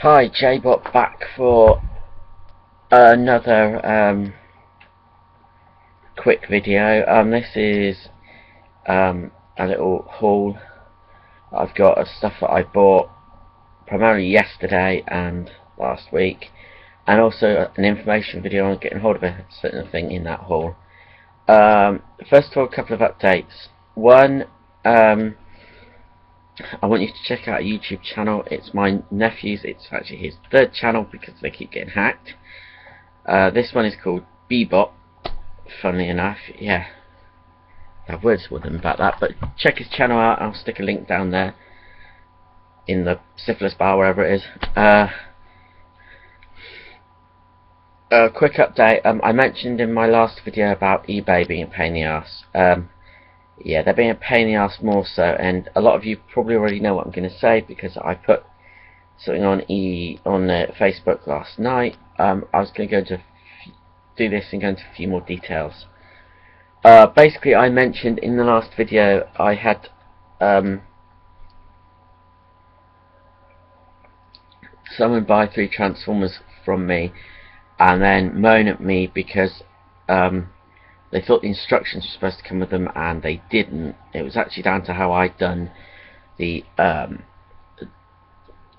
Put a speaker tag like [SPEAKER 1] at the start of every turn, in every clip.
[SPEAKER 1] Hi, jbot back for another quick video. This is a little haul I've got of stuff that I bought primarily yesterday and last week, and also an information video on getting hold of a certain thing in that haul. First of all, a couple of updates. One, I want you to check out a YouTube channel. It's my nephew's. It's actually his third channel because they keep getting hacked. This one is called jbot. Funnily enough, yeah, I have words with him about that. But check his channel out. I'll stick a link down there in the syphilis bar, wherever it is. Quick update. I mentioned in my last video about eBay being a pain in the ass. Yeah, they're being a pain in the ass more so, and a lot of you probably already know what I'm going to say because I put something on Facebook last night. I was going to go into do this and go into a few more details. Basically, I mentioned in the last video I had someone buy 3 transformers from me and then moan at me because they thought the instructions were supposed to come with them and they didn't. It was actually down to how I'd done the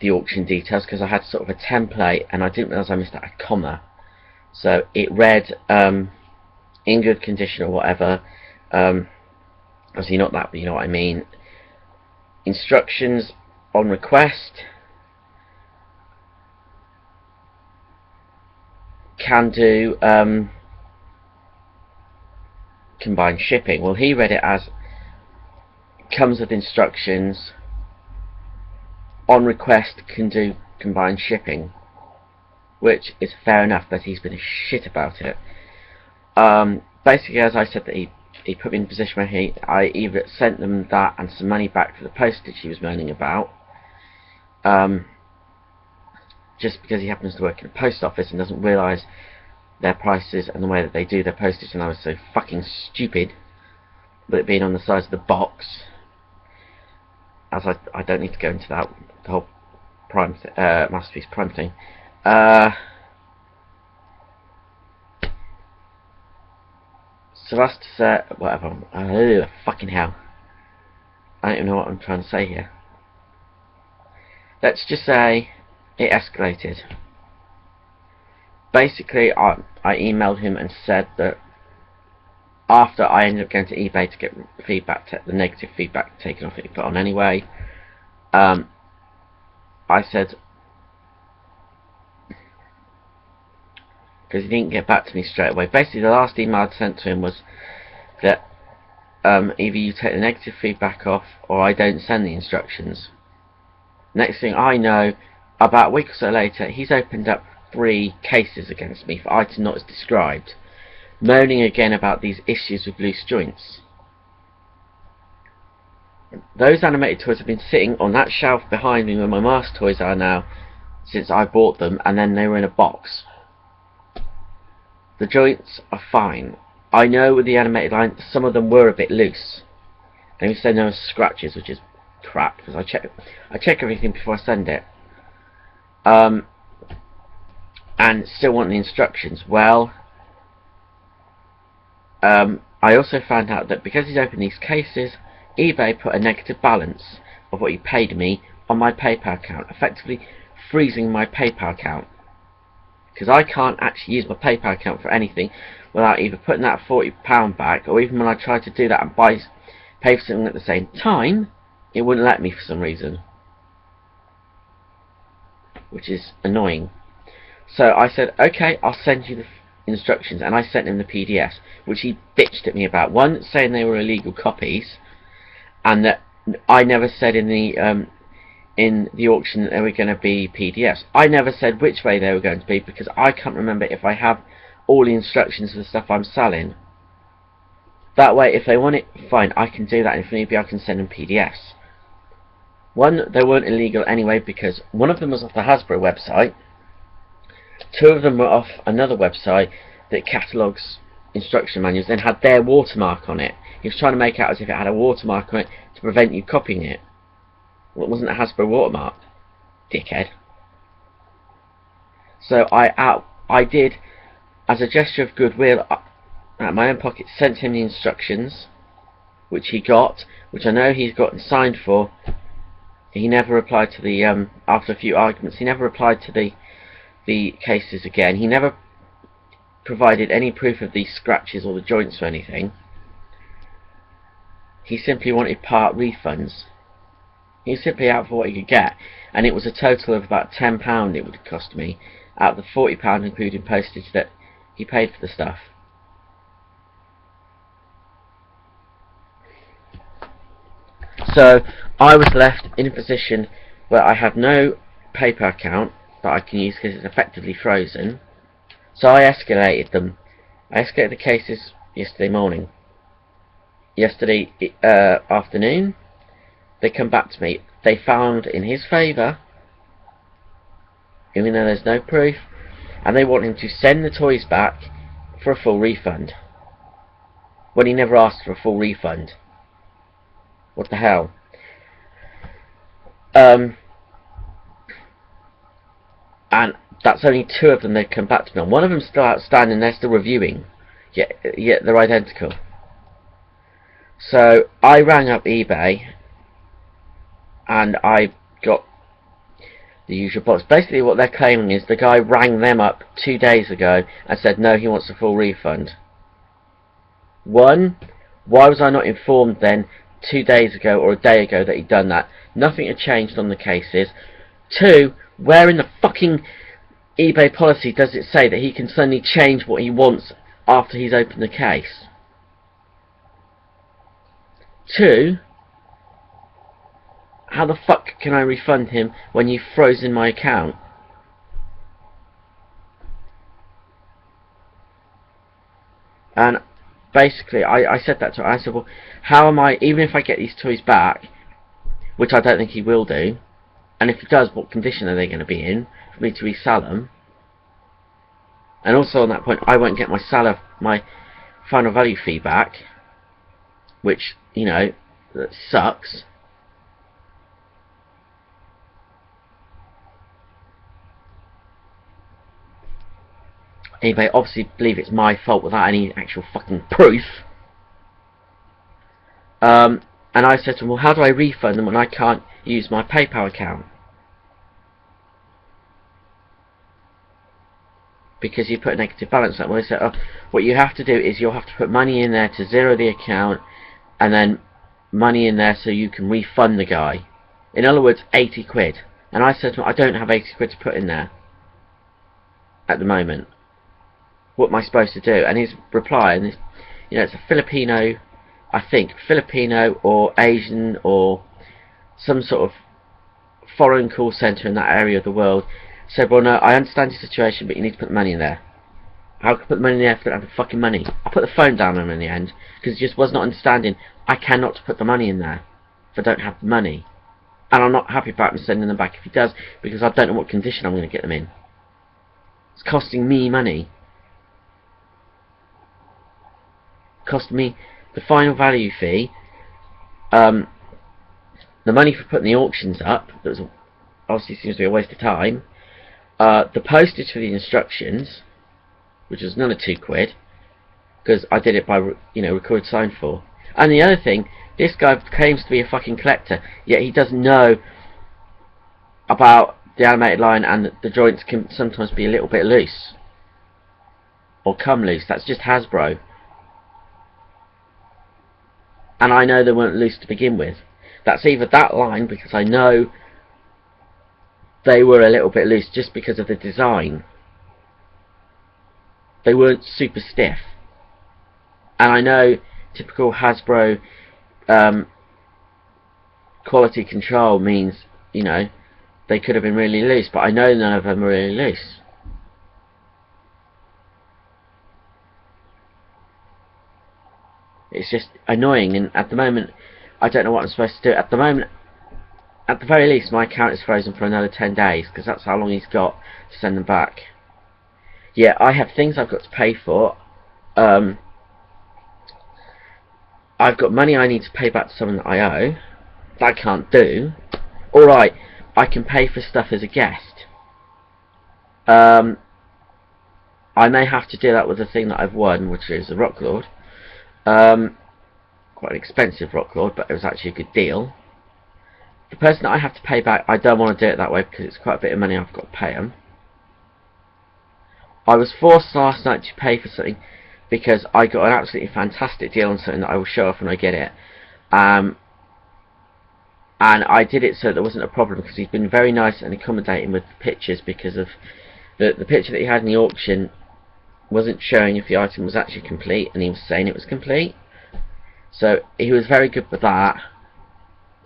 [SPEAKER 1] auction details, because I had sort of a template and I didn't realise I missed out a comma. So it read in good condition or whatever. Obviously not that, but you know what I mean. Instructions on request. Can do combined shipping. Well, he read it as comes with instructions, on request can do combined shipping, which is fair enough, but he's been a shit about it. Basically, as I said, that he put me in a position where I either sent them that and some money back for the postage he was moaning about, just because he happens to work in a post office and doesn't realise their prices and the way that they do their postage, and I was so fucking stupid with it being on the size of the box. As I don't need to go into that, the whole Prime Masterpiece Prime thing. So that's to say, whatever. Fucking hell. I don't even know what I'm trying to say here. Let's just say it escalated. Basically, I emailed him and said that after I ended up going to eBay to get feedback, the negative feedback taken off it, put on anyway, I said, because he didn't get back to me straight away. Basically, the last email I'd sent to him was that either you take the negative feedback off or I don't send the instructions. Next thing I know, about a week or so later, he's opened up 3 cases against me for items not as described, moaning again about these issues with loose joints. Those animated toys have been sitting on that shelf behind me where my mask toys are now since I bought them, and then they were in a box. The joints are fine. I know with the animated line some of them were a bit loose, and he said there were scratches, which is crap because I check everything before I send it. And still want the instructions. Well, I also found out that because he's opened these cases, eBay put a negative balance of what he paid me on my PayPal account, effectively freezing my PayPal account, because I can't actually use my PayPal account for anything without either putting that £40 back, or even when I tried to do that and pay for something at the same time, it wouldn't let me for some reason, which is annoying. So I said, okay, I'll send you the instructions, and I sent him the PDFs, which he bitched at me about. One, saying they were illegal copies, and that I never said in the auction that they were going to be PDFs. I never said which way they were going to be, because I can't remember if I have all the instructions for the stuff I'm selling. That way, if they want it, fine, I can do that, and if need be, I can send them PDFs. One, they weren't illegal anyway, because one of them was off the Hasbro website, 2 of them were off another website that catalogues instruction manuals, then had their watermark on it. He was trying to make out as if it had a watermark on it to prevent you copying it. Well, it wasn't a Hasbro watermark, dickhead. So I did, as a gesture of goodwill, out of my own pocket, sent him the instructions, which he got, which I know he's gotten signed for. He never replied to the, after a few arguments, he never replied to the cases again. He never provided any proof of these scratches or the joints or anything. He simply wanted part refunds. He was simply out for what he could get, and it was a total of about £10 it would have cost me, out of the £40 including postage that he paid for the stuff. So I was left in a position where I had no PayPal account that I can use because it's effectively frozen. So I escalated them. I escalated the cases yesterday morning. Yesterday afternoon, they come back to me. They found in his favour, even though there's no proof, and they want him to send the toys back for a full refund, when he never asked for a full refund. What the hell? And that's only 2 of them they've come back to me on. One of them's still outstanding, they're still reviewing, yet they're identical. So I rang up eBay and I got the usual box. Basically what they're claiming is the guy rang them up 2 days ago and said no, he wants a full refund. 1, why was I not informed then 2 days ago or a day ago that he'd done that? Nothing had changed on the cases. 2, where in the fucking eBay policy does it say that he can suddenly change what he wants after he's opened the case? 2, how the fuck can I refund him when you've frozen my account? And basically I said that to her. I said, well, how am I, even if I get these toys back, which I don't think he will do, and if he does, what condition are they going to be in for me to resell them? And also on that point, I won't get my final value fee back, which, you know, that sucks. eBay obviously believe it's my fault without any actual fucking proof. And I said to them, well, how do I refund them when I can't use my PayPal account? Because you put a negative balance on it. Well, they said, oh, what you have to do is you'll have to put money in there to zero the account, and then money in there so you can refund the guy. In other words, 80 quid. And I said to them, I don't have 80 quid to put in there at the moment. What am I supposed to do? And his reply, and this, you know, it's a Filipino, I think, Filipino or Asian or some sort of foreign call centre in that area of the world, said, well, no, I understand your situation, but you need to put the money in there. How can I put the money in there if I don't have the fucking money? I put the phone down on him in the end, because he just was not understanding. I cannot put the money in there if I don't have the money. And I'm not happy about him sending them back if he does, because I don't know what condition I'm going to get them in. It's costing me money. Cost me the final value fee, the money for putting the auctions up, that was obviously seems to be a waste of time, the postage for the instructions, which was another 2 quid, because I did it by, you know, recorded signed for. And the other thing, this guy claims to be a fucking collector, yet he doesn't know about the animated line, and the joints can sometimes be a little bit loose, or come loose. That's just Hasbro. And I know they weren't loose to begin with. That's either that line, because I know they were a little bit loose just because of the design. They weren't super stiff. And I know typical Hasbro quality control means, you know, they could have been really loose, but I know none of them are really loose. It's just annoying, and at the moment I don't know what I'm supposed to do. At the moment, at the very least, my account is frozen for another 10 days, because that's how long he's got to send them back. Yeah, I have things I've got to pay for. I've got money I need to pay back to someone that I owe, that I can't do. Alright, I can pay for stuff as a guest. I may have to do that with the thing that I've won, which is the Rock Lord. Quite an expensive Rock Lord, but it was actually a good deal. The person that I have to pay back, I don't want to do it that way because it's quite a bit of money I've got to pay them. I was forced last night to pay for something because I got an absolutely fantastic deal on something that I will show off when I get it. And I did it so there wasn't a problem, because he's been very nice and accommodating with the pictures, because of the picture that he had in the auction wasn't showing if the item was actually complete, and he was saying it was complete. So he was very good with that.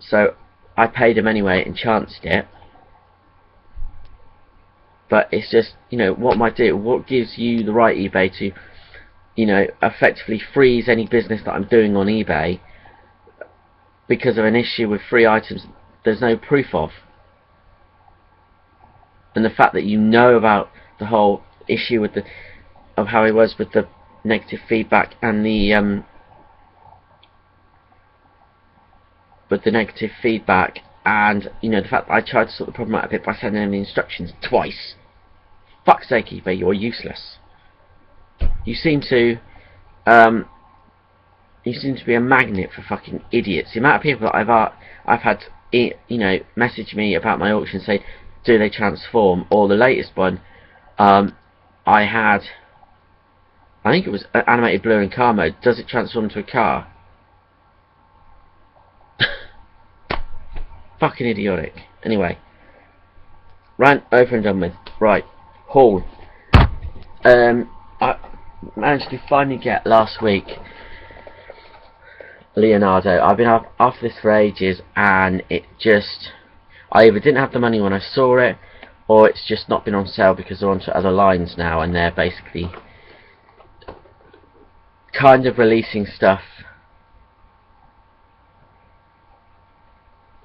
[SPEAKER 1] So I paid him anyway and chanced it. But it's just, you know, what gives you the right, eBay, to, you know, effectively freeze any business that I'm doing on eBay because of an issue with free items there's no proof of. And the fact that you know about the whole issue with of how he was with the negative feedback and the and, you know, the fact that I tried to sort the problem out a bit by sending him the instructions twice. Fuck's sake, eBay, you're useless. You seem to be a magnet for fucking idiots. The amount of people that I've had, you know, message me about my auction, say, do they transform? Or the latest one, I think it was animated blue in car mode. Does it transform into a car? Fucking idiotic. Anyway, rant over and done with. Right, haul. I managed to finally get last week Leonardo. I've been after this for ages, and I either didn't have the money when I saw it, or it's just not been on sale because they're onto other lines now, and they're basically kind of releasing stuff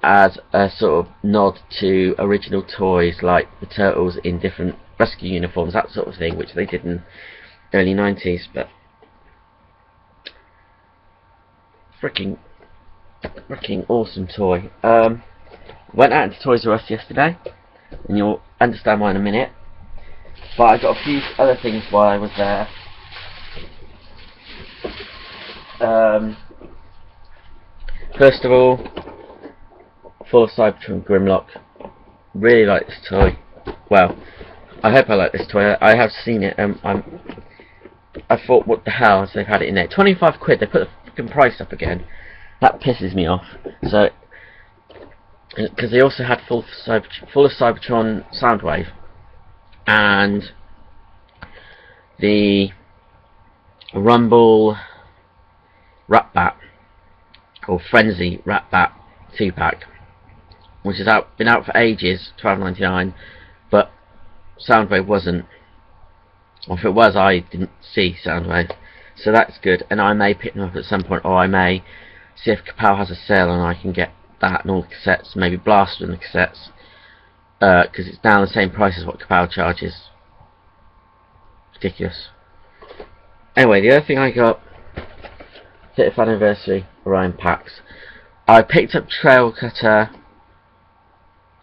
[SPEAKER 1] as a sort of nod to original toys, like the Turtles in different rescue uniforms, that sort of thing, which they did in the early 90s. But freaking awesome toy. Went out into Toys R Us yesterday, and you'll understand why in a minute. But I got a few other things while I was there. First of all, full of Cybertron Grimlock. Really like this toy. Well, I hope I like this toy. I have seen it. I thought, what the hell, as they've had it in there. 25 quid. They put the fucking price up again. That pisses me off. So, because they also had full of Cybertron Soundwave and the Rumble Rat-Bat, or Frenzy Rat-Bat 2-pack, which has been out for ages, $12.99, but Soundwave wasn't. Or if it was, I didn't see Soundwave, so that's good. And I may pick them up at some point, or I may see if Kapow has a sale and I can get that and all the cassettes, maybe Blaster and the cassettes, because it's now the same price as what Kapow charges. Ridiculous. Anyway, the other thing I got, 30th anniversary Orion packs. I picked up Trail Cutter,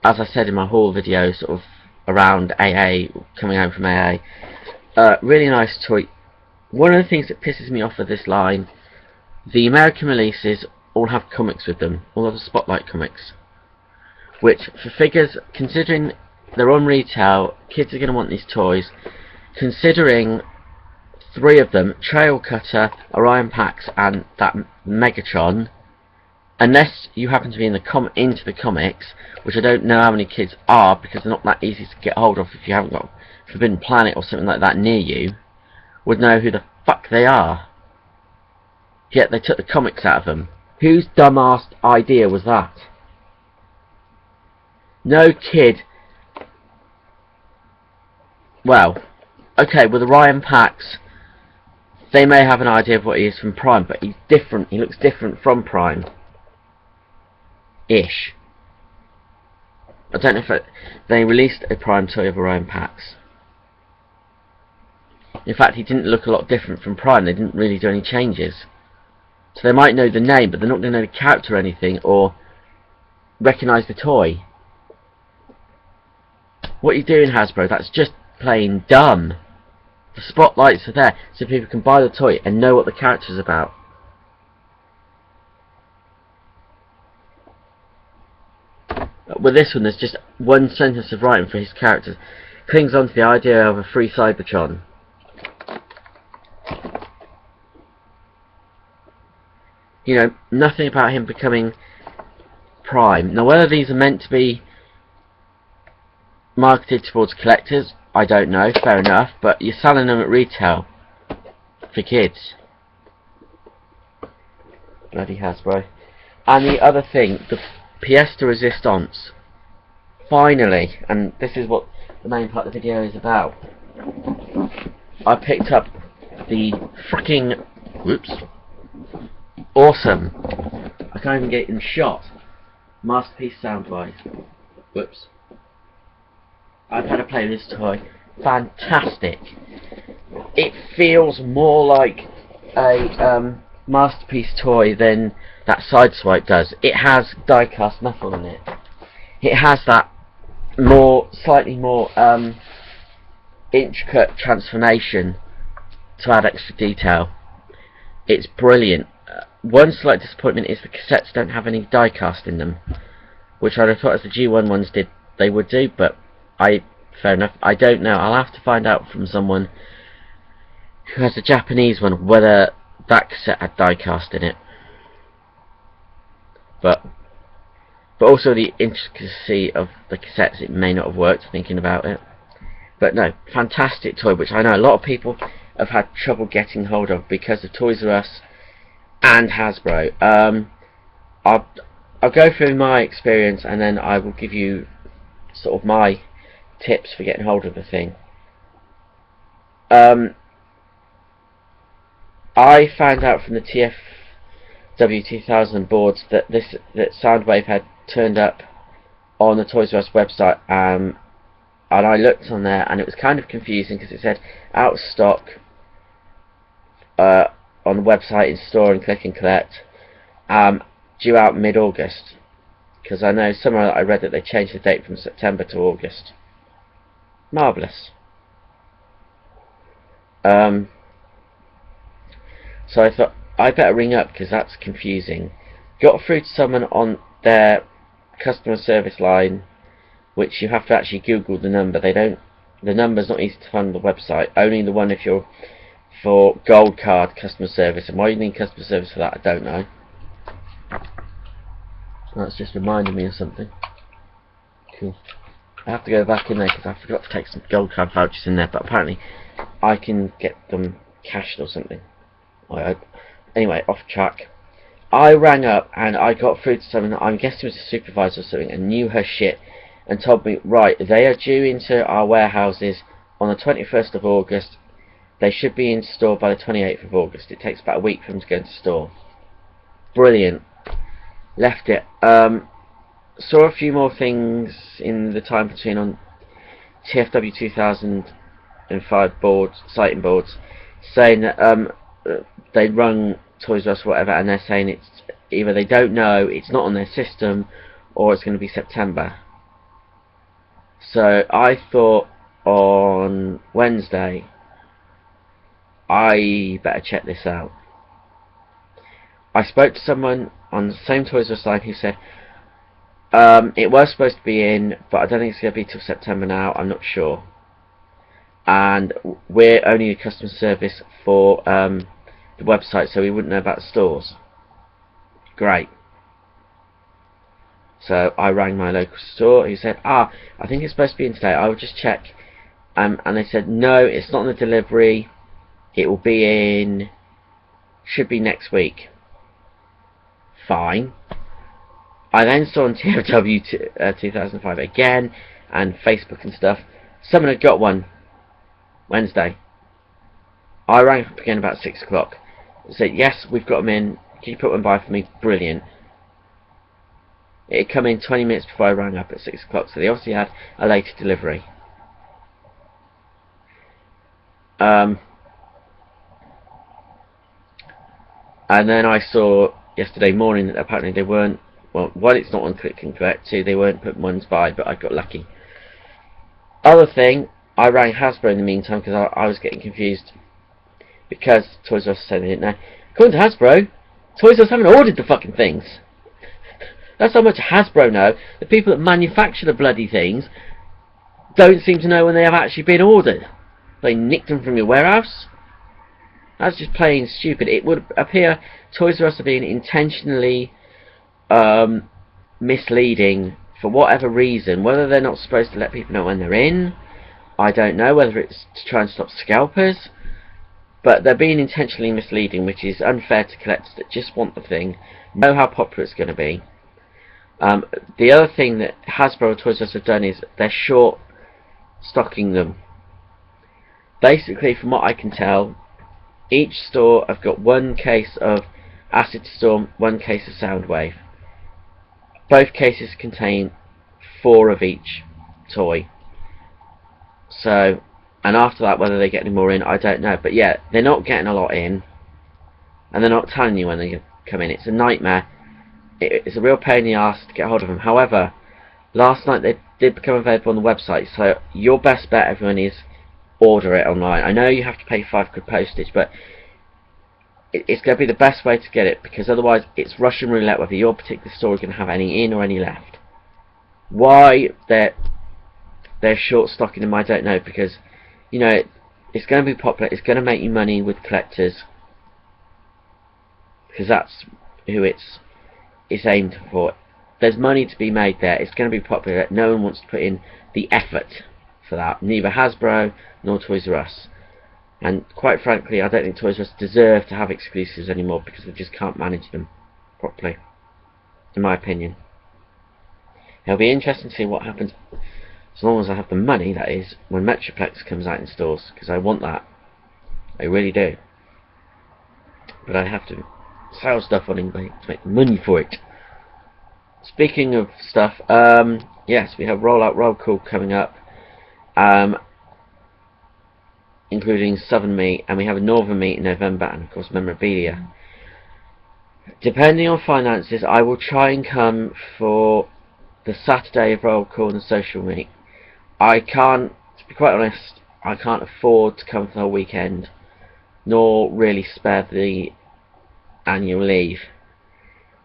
[SPEAKER 1] as I said in my haul video, sort of around AA, coming home from AA. Really nice toy. One of the things that pisses me off of this line, the American releases all have comics with them, all of the Spotlight comics, which for figures, considering they're on retail, kids are going to want these toys. Considering 3 of them, Trail Cutter, Orion Pax, and that Megatron, unless you happen to be in into the comics, which I don't know how many kids are, because they're not that easy to get hold of if you haven't got Forbidden Planet or something like that near you, would know who the fuck they are. Yet they took the comics out of them. Whose dumbass idea was that? No kid. Well, okay, with Orion Pax, they may have an idea of what he is from Prime, but he's different. He looks different from Prime. Ish. I don't know if they released a Prime toy of Orion Pax. In fact, he didn't look a lot different from Prime. They didn't really do any changes. So they might know the name, but they're not going to know the character or anything, or recognise the toy. What are you doing, Hasbro? That's just playing dumb. The spotlights are there so people can buy the toy and know what the character's about. With this one, there's just one sentence of writing for his character. Clings on to the idea of a free Cybertron. You know, nothing about him becoming Prime. Now, whether these are meant to be marketed towards collectors, I don't know, fair enough, but you're selling them at retail for kids. Bloody Hasbro. And the other thing, the pièce de résistance. Finally, and this is what the main part of the video is about, I picked up the freaking, whoops, awesome, I can't even get it in shot, masterpiece Soundwave. Whoops. I've had a play with this toy. Fantastic. It feels more like a masterpiece toy than that Sideswipe does. It has die-cast metal in it. It has that slightly more intricate transformation to add extra detail. It's brilliant. One slight disappointment is the cassettes don't have any die-cast in them, which I'd have thought as the G1 ones did they would do, but fair enough, I don't know. I'll have to find out from someone who has a Japanese one whether that cassette had die-cast in it. But also the intricacy of the cassettes, it may not have worked thinking about it. But no, fantastic toy, which I know a lot of people have had trouble getting hold of because of Toys R Us and Hasbro. I'll go through my experience and then I will give you sort of my tips for getting hold of the thing. I found out from the TFW2000 boards that Soundwave had turned up on the Toys R Us website, and I looked on there and it was kind of confusing because it said out of stock on the website, in store and click and collect, due out mid-August, because I know somewhere I read that they changed the date from September to August. Marvellous. So I thought I better ring up because that's confusing. Got through to someone on their customer service line, which you have to actually Google the number. The number's not easy to find on the website. Only the one if you're for gold card customer service. And why you need customer service for that, I don't know. That's just reminded me of something. Cool. I have to go back in there because I forgot to take some gold card vouchers in there, but apparently I can get them cashed or something. Anyway, off track. I rang up and I got through to someone, I'm guessing it was a supervisor or something, and knew her shit, and told me, right, they are due into our warehouses on the 21st of August. They should be in store by the 28th of August. It takes about a week for them to go into store. Brilliant. Left it. Saw a few more things in the time between on TFW 2005 boards, sighting boards, saying that they rung Toys R Us or whatever, and they're saying it's either they don't know, it's not on their system, or it's going to be September. So I thought on Wednesday I better check this out. I spoke to someone on the same Toys R Us line who said it was supposed to be in, but I don't think it's going to be till September now, I'm not sure. And we're only a customer service for the website, so we wouldn't know about the stores. Great. So I rang my local store, who said, I think it's supposed to be in today, I will just check. And they said, no, it's not on the delivery, it will be in, should be next week. Fine. I then saw on TFW 2005 again, and Facebook and stuff, someone had got one Wednesday. I rang up again about 6 o'clock. Said, yes, we've got them in, can you put one by for me? Brilliant. It had come in 20 minutes before I rang up at 6 o'clock, so they obviously had a later delivery. And then I saw yesterday morning that apparently they weren't, well, one, it's not on click and collect, two, they weren't putting ones by, but I got lucky. Other thing, I rang Hasbro in the meantime because I was getting confused because Toys R Us said they didn't know. According to Hasbro, Toys R Us haven't ordered the fucking things. That's how much Hasbro know. The people that manufacture the bloody things don't seem to know when they have actually been ordered. They nicked them from your warehouse. That's just plain stupid. It would appear Toys R Us are being intentionally misleading for whatever reason. Whether they're not supposed to let people know when they're in, I don't know. Whether it's to try and stop scalpers, but they're being intentionally misleading, which is unfair to collectors that just want the thing, know how popular it's going to be. The other thing that Hasbro or Toys R Us have done is they're short stocking them. Basically, from what I can tell, each store have got one case of Acid Storm, one case of Soundwave. Both cases contain 4 of each toy. So, and after that, whether they get any more in, I don't know. But yeah, they're not getting a lot in, and they're not telling you when they come in. It's a nightmare. It's a real pain in the arse to get hold of them. However, last night they did become available on the website, so your best bet, everyone, is order it online. I know you have to pay £5 postage, but it's going to be the best way to get it, because otherwise it's Russian roulette whether your particular store is going to have any in or any left. Why they're short stocking them, I don't know, because you know it's going to be popular. It's going to make you money with collectors, because that's who it's aimed for. There's money to be made there. It's going to be popular. No one wants to put in the effort for that. Neither Hasbro nor Toys R Us. And quite frankly, I don't think Toys R Us deserve to have exclusives anymore, because they just can't manage them properly, in my opinion. It'll be interesting to see what happens, as long as I have the money, that is, when Metroplex comes out in stores, because I want that. I really do. But I have to sell stuff on eBay to make money for it. Speaking of stuff, yes, we have Rollout Roll Call coming up, including Southern Meat, and we have a Northern Meat in November, and of course memorabilia. Depending on finances, I will try and come for the Saturday of Roll Call and the Social Meet. I can't, to be quite honest, I can't afford to come for the whole weekend, nor really spare the annual leave.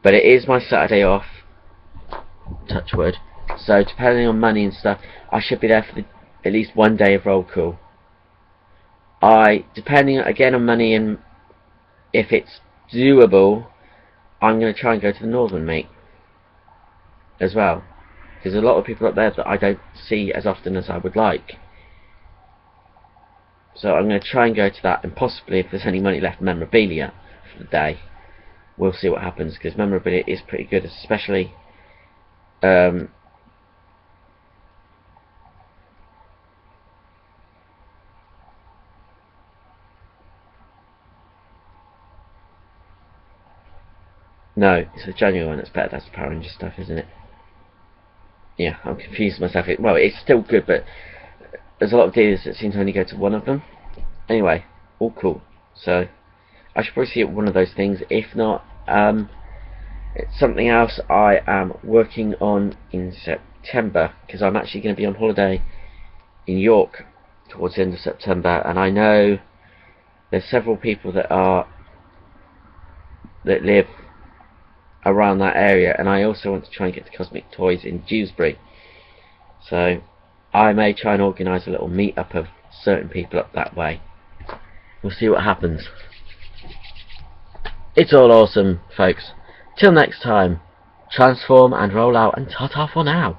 [SPEAKER 1] But it is my Saturday off, touch wood, so depending on money and stuff, I should be there for at least one day of Roll Call. Depending again on money and if it's doable, I'm going to try and go to the Northern Meet as well. There's a lot of people up there that I don't see as often as I would like. So I'm going to try and go to that, and possibly, if there's any money left, memorabilia for the day. We'll see what happens, because memorabilia is pretty good, especially no, it's the January one that's better. That's the Power Ranger stuff, isn't it? Yeah, I'm confused myself. Well, it's still good, but there's a lot of dealers that seem to only go to one of them. Anyway, all cool. So I should probably see it one of those things. If not, it's something else I am working on in September, because I'm actually going to be on holiday in York towards the end of September, and I know there's several people that live around that area, and I also want to try and get to Cosmic Toys in Dewsbury, so I may try and organise a little meet-up of certain people up that way. We'll see what happens. It's all awesome, folks. Till next time, transform and roll out, and ta-ta for now.